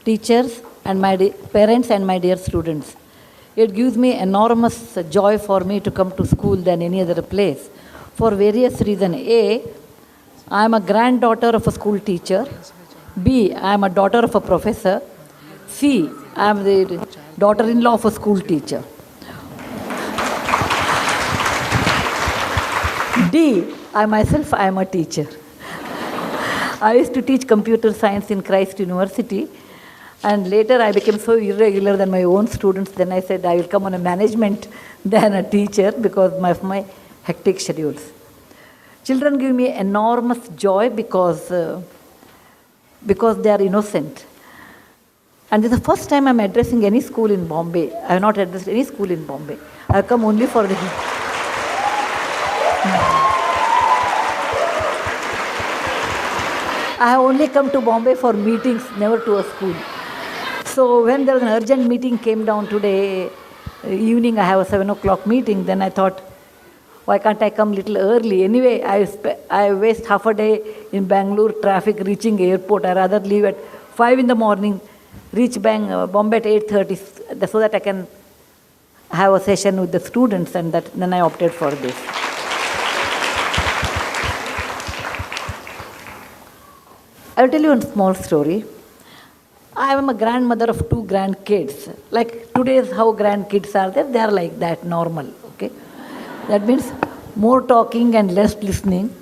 teachers, and my parents and my dear students. It gives me enormous joy for me to come to school than any other place for various reasons. A, I am a granddaughter of a school teacher. B, I am a daughter of a professor. C, I am the daughter-in-law of a school teacher. D, I myself, I am a teacher. I used to teach computer science in Christ University, and later I became so irregular than my own students. Then I said I will come on a management than a teacher because of my hectic schedules. Children give me enormous joy because they are innocent. And this is the first time I am addressing any school in Bombay. I have not addressed any school in Bombay. I have come only for the... I have only come to Bombay for meetings, never to a school. So when there was an urgent meeting came down today, evening I have a 7 o'clock meeting, then I thought, why can't I come a little early? Anyway, I waste half a day in Bangalore traffic reaching airport. I rather leave at 5 in the morning, reach Bombay at 8:30 so that I can have a session with the students, and then I opted for this. I will tell you one small story. I am a grandmother of 2 grandkids. Like today's how grandkids are there, they are like that, normal. Okay, that means more talking and less listening.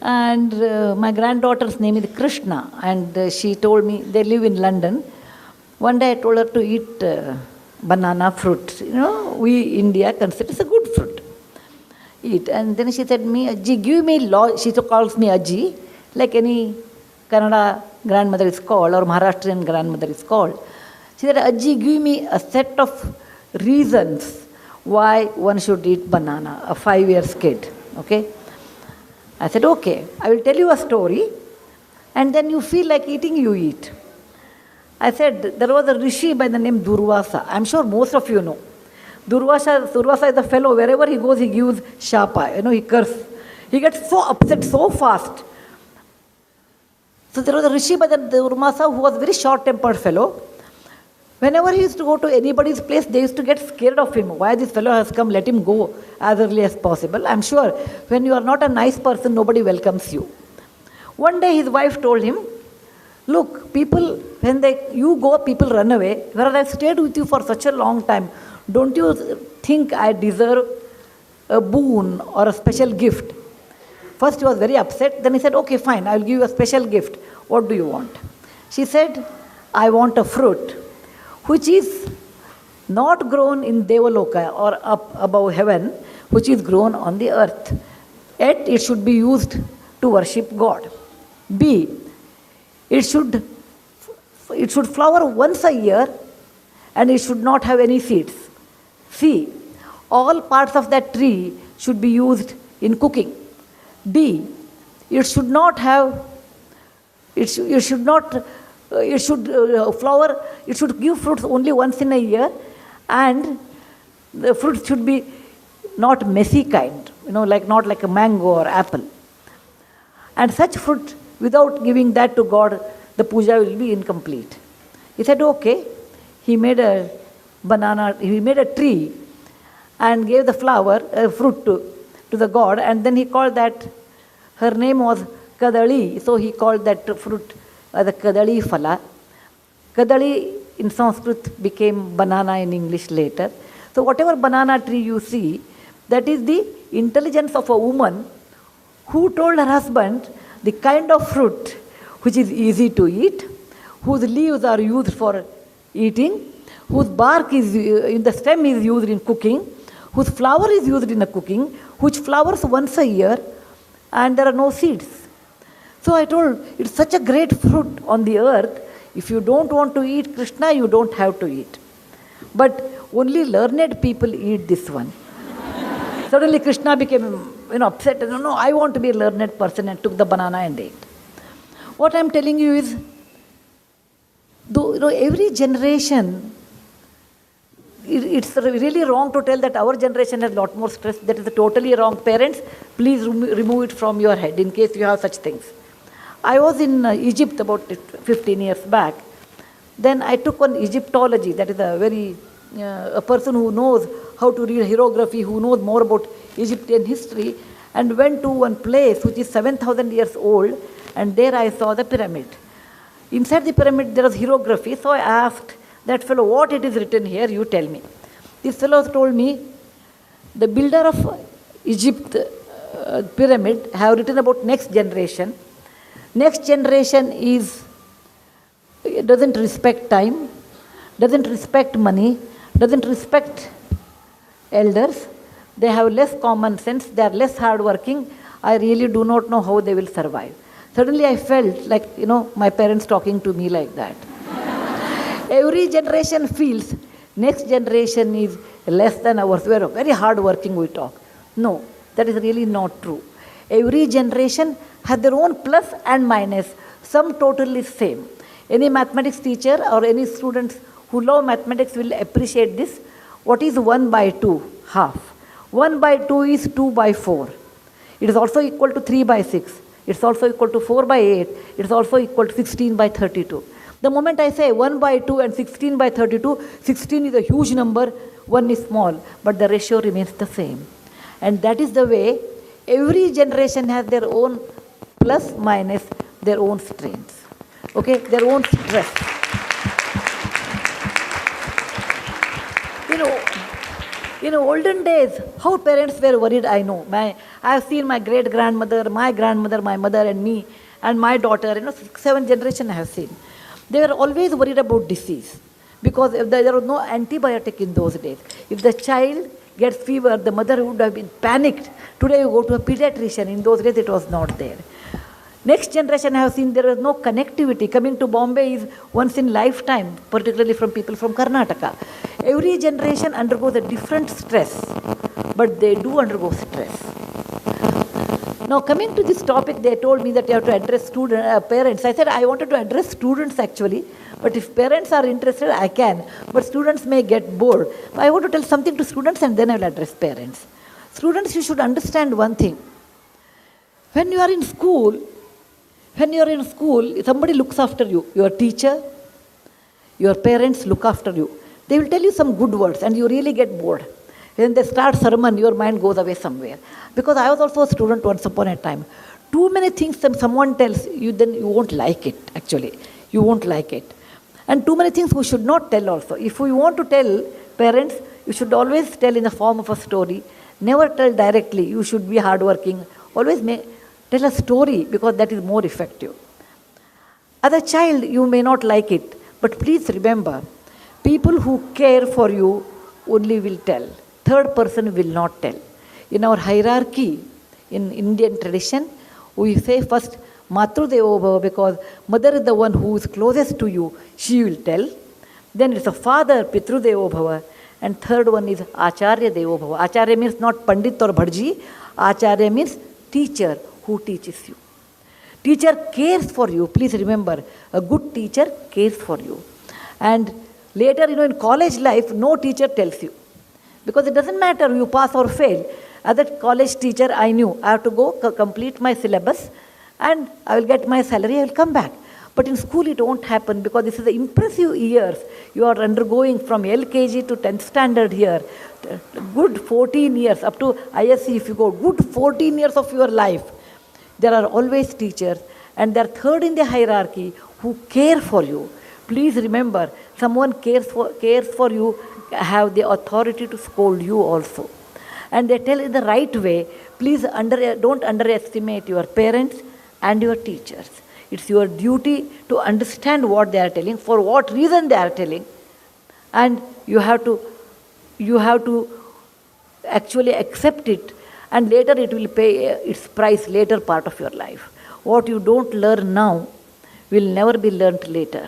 And my granddaughter's name is Krishna, and she told me they live in London. One day I told her to eat banana fruit. You know, we India consider it's a good fruit. Eat, and then she said me, Ajji, give me she calls me Ajji, like any Kannada grandmother is called, or Maharashtrian grandmother is called. She said, Ajji, give me a set of reasons why one should eat banana, a 5 years kid. Okay? I said, okay, I will tell you a story, and then you feel like eating, you eat. I said, there was a rishi by the name Durvasa. I'm sure most of you know. Durvasa is a fellow, wherever he goes, he gives shapa, he curses. He gets so upset so fast. So there was a rishi by the Durvasa who was a very short-tempered fellow. Whenever he used to go to anybody's place, they used to get scared of him. Why this fellow has come, let him go as early as possible. I'm sure when you are not a nice person, nobody welcomes you. One day his wife told him, look, people, when you go, people run away. Whereas I've stayed with you for such a long time, don't you think I deserve a boon or a special gift? First he was very upset. Then he said, okay, fine, I'll give you a special gift. What do you want? She said, I want a fruit which is not grown in Devaloka or up above heaven, which is grown on the earth. Yet it should be used to worship God. B, it should flower once a year and it should not have any seeds. C, all parts of that tree should be used in cooking. D, it should not have, it should flower, it should give fruits only once in a year, and the fruit should be not messy kind, not like a mango or apple. And such fruit, without giving that to God, the puja will be incomplete. He said, okay. He made a tree and gave the fruit to the god, and then he called that, her name was Kadali, so he called that fruit the Kadali Phala. Kadali in Sanskrit became banana in English later. So whatever banana tree you see, that is the intelligence of a woman who told her husband the kind of fruit which is easy to eat, whose leaves are used for eating, whose bark is in the stem is used in cooking, whose flower is used in cooking, which flowers once a year, and there are no seeds. So I told, it's such a great fruit on the earth. If you don't want to eat Krishna, you don't have to eat. But only learned people eat this one. Suddenly Krishna became upset. No, I want to be a learned person, and took the banana and ate. What I'm telling you is, though every generation, it's really wrong to tell that our generation has a lot more stress. That is totally wrong. Parents, please remove it from your head in case you have such things. I was in Egypt about 15 years back, Then I took on Egyptology, that is a person who knows how to read hieroglyphy, who knows more about Egyptian history, and went to one place which is 7,000 years old, and there I saw the pyramid. Inside the pyramid there was hieroglyphy, so I asked that fellow, what it is written here, you tell me. This fellow told me, the builder of Egypt pyramid have written about next generation. Next generation doesn't respect time, doesn't respect money, doesn't respect elders. They have less common sense, they are less hardworking. I really do not know how they will survive. Suddenly I felt like, my parents talking to me like that. Every generation feels next generation is less than ours. We are very hardworking, we talk. No, that is really not true. Every generation has their own plus and minus. Some totally same. Any mathematics teacher or any students who love mathematics will appreciate this. What is 1 by 2? Half. 1 by 2 is 2 by 4. It is also equal to 3 by 6. It's also equal to 4 by 8. It's also equal to 16 by 32. The moment I say 1 by 2 and 16 by 32, 16 is a huge number, 1 is small, but the ratio remains the same. And that is the way every generation has their own plus, minus, their own strengths. Okay, their own stress. In olden days, how parents were worried, I know. I have seen my great-grandmother, my grandmother, my mother and me, and my daughter, 6, 7 generations I have seen. They were always worried about disease because there was no antibiotic in those days. If the child gets fever, the mother would have been panicked. Today you go to a pediatrician. In those days it was not there. Next generation I have seen there is no connectivity. Coming to Bombay is once in lifetime, particularly from people from Karnataka. Every generation undergoes a different stress, but they do undergo stress. Now coming to this topic, they told me that you have to address parents. I said I wanted to address students actually, but if parents are interested, I can. But students may get bored. I want to tell something to students and then I will address parents. Students, you should understand one thing. When you are in school, somebody looks after you. Your teacher, your parents look after you. They will tell you some good words and you really get bored. When they start sermon, your mind goes away somewhere. Because I was also a student once upon a time. Too many things someone tells you, then you won't like it, actually. You won't like it. And too many things we should not tell also. If we want to tell parents, you should always tell in the form of a story. Never tell directly. You should be hardworking. Always tell a story because that is more effective. As a child, you may not like it. But please remember, people who care for you only will tell. Third person will not tell. In our hierarchy, in Indian tradition, we say first Matru Devo Bhava because mother is the one who is closest to you, she will tell. Then it's a father, Pitru Devo Bhava. And third one is Acharya Devo Bhava. Acharya means not Pandit or Bhadji. Acharya means teacher who teaches you. Teacher cares for you. Please remember, a good teacher cares for you. And later, in college life, no teacher tells you. Because it doesn't matter you pass or fail. As a college teacher, I knew I have to go complete my syllabus and I will get my salary, I will come back. But in school it won't happen because this is the impressive years you are undergoing from LKG to 10th standard here. Good 14 years, up to ISC if you go, good 14 years of your life. There are always teachers and they are third in the hierarchy who care for you. Please remember, someone cares for you, have the authority to scold you also. And they tell in the right way, please don't underestimate your parents and your teachers. It's your duty to understand what they are telling, for what reason they are telling. And you have to actually accept it, and later it will pay its price later part of your life. What you don't learn now will never be learnt later.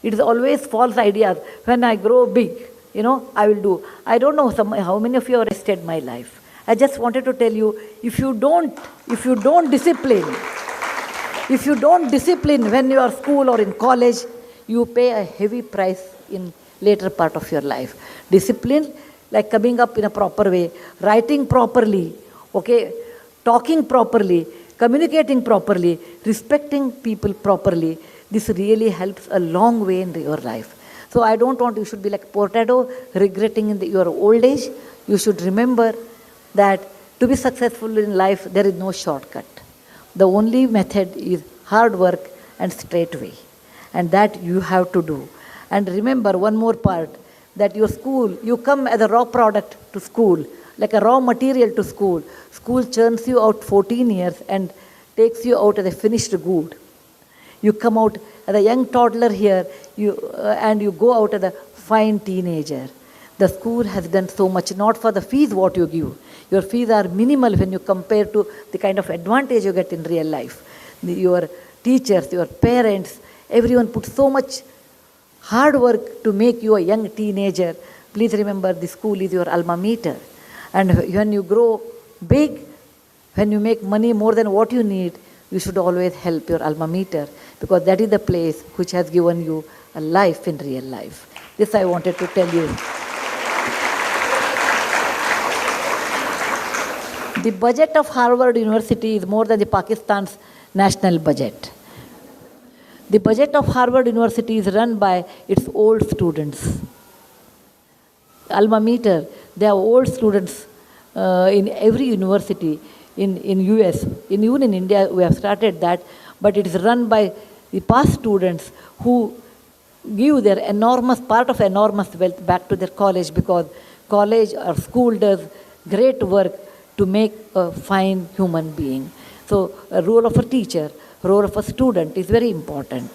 It is always false ideas. When I grow big, I will do. I don't know how many of you have rested my life. I just wanted to tell you, if you don't discipline when you are school or in college, you pay a heavy price in later part of your life. Discipline, like coming up in a proper way, writing properly, talking properly, communicating properly, respecting people properly. this really helps a long way in your life. So I don't want you should be like potato, regretting in your old age. You should remember that to be successful in life, there is no shortcut. The only method is hard work and straight way. And that you have to do. And remember one more part, that your school, you come as a raw product to school, like a raw material to school. School churns you out 14 years and takes you out as a finished good. You come out as a young toddler here, and you go out as a fine teenager. The school has done so much, not for the fees what you give. Your fees are minimal when you compare to the kind of advantage you get in real life. Your teachers, your parents, everyone put so much hard work to make you a young teenager. Please remember, the school is your alma mater. And when you grow big, when you make money more than what you need, you should always help your alma mater, because that is the place which has given you a life in real life. This I wanted to tell you. The budget of Harvard University is more than the Pakistan's national budget. The budget of Harvard University is run by its old students. Alma mater, they have old students in every university in US. Even in India, we have started that, but it is run by the past students who give their enormous, part of enormous wealth back to their college, because college or school does great work to make a fine human being. So a role of a teacher, role of a student is very important.